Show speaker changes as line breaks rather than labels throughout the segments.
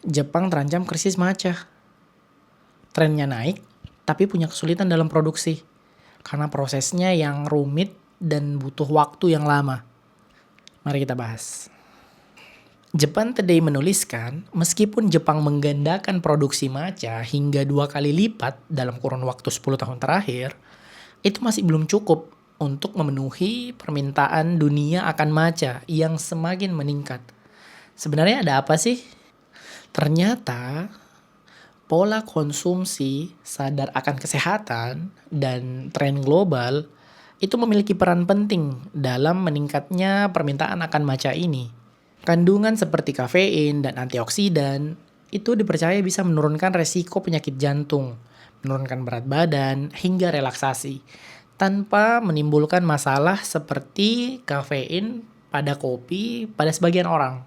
Jepang terancam krisis matcha. Trennya naik, tapi punya kesulitan dalam produksi. Karena prosesnya yang rumit dan butuh waktu yang lama. Mari kita bahas. Japan Today menuliskan, meskipun Jepang menggandakan produksi matcha hingga 2 kali lipat dalam kurun waktu 10 tahun terakhir, itu masih belum cukup untuk memenuhi permintaan dunia akan matcha yang semakin meningkat. Sebenarnya ada apa sih? Ternyata pola konsumsi, sadar akan kesehatan, dan tren global itu memiliki peran penting dalam meningkatnya permintaan akan matcha ini. Kandungan seperti kafein dan antioksidan itu dipercaya bisa menurunkan resiko penyakit jantung, menurunkan berat badan, hingga relaksasi, tanpa menimbulkan masalah seperti kafein pada kopi pada sebagian orang.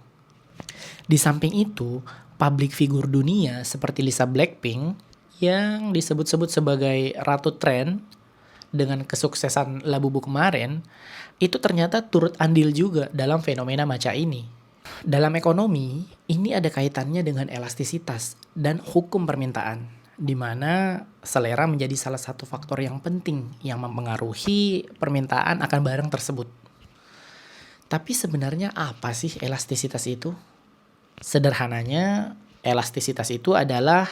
Di samping itu, publik figur dunia seperti Lisa Blackpink yang disebut-sebut sebagai ratu tren dengan kesuksesan Labubu kemarin, itu ternyata turut andil juga dalam fenomena matcha ini. Dalam ekonomi, ini ada kaitannya dengan elastisitas dan hukum permintaan, di mana selera menjadi salah satu faktor yang penting yang mempengaruhi permintaan akan barang tersebut. Tapi sebenarnya apa sih elastisitas itu? Sederhananya, elastisitas itu adalah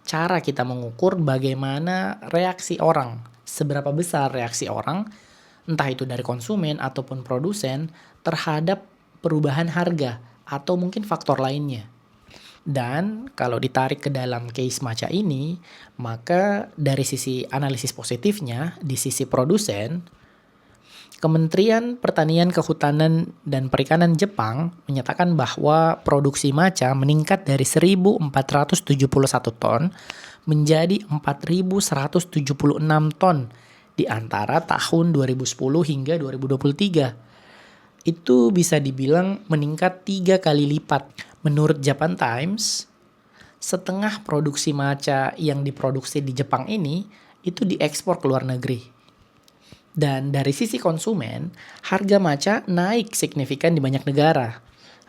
cara kita mengukur bagaimana reaksi orang, seberapa besar reaksi orang, entah itu dari konsumen ataupun produsen, terhadap perubahan harga atau mungkin faktor lainnya. Dan kalau ditarik ke dalam case matcha ini, maka dari sisi analisis positifnya, di sisi produsen, Kementerian Pertanian, Kehutanan, dan Perikanan Jepang menyatakan bahwa produksi matcha meningkat dari 1.471 ton menjadi 4.176 ton di antara tahun 2010 hingga 2023. Itu bisa dibilang meningkat 3 kali lipat. Menurut Japan Times, setengah produksi matcha yang diproduksi di Jepang ini itu diekspor ke luar negeri. Dan dari sisi konsumen, harga matcha naik signifikan di banyak negara.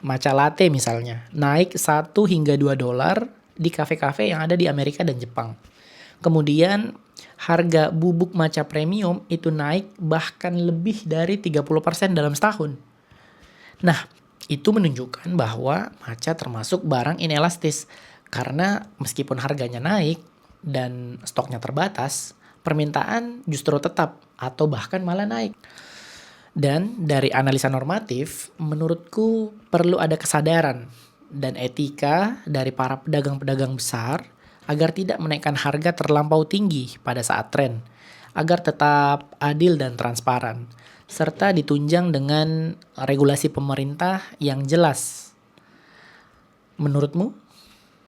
Matcha latte misalnya, naik 1 hingga 2 dolar di kafe-kafe yang ada di Amerika dan Jepang. Kemudian harga bubuk matcha premium itu naik bahkan lebih dari 30% dalam setahun. Nah, itu menunjukkan bahwa matcha termasuk barang inelastis. Karena meskipun harganya naik dan stoknya terbatas, permintaan justru tetap atau bahkan malah naik. Dan dari analisa normatif, menurutku perlu ada kesadaran dan etika dari para pedagang-pedagang besar agar tidak menaikkan harga terlampau tinggi pada saat tren, agar tetap adil dan transparan, serta ditunjang dengan regulasi pemerintah yang jelas. Menurutmu?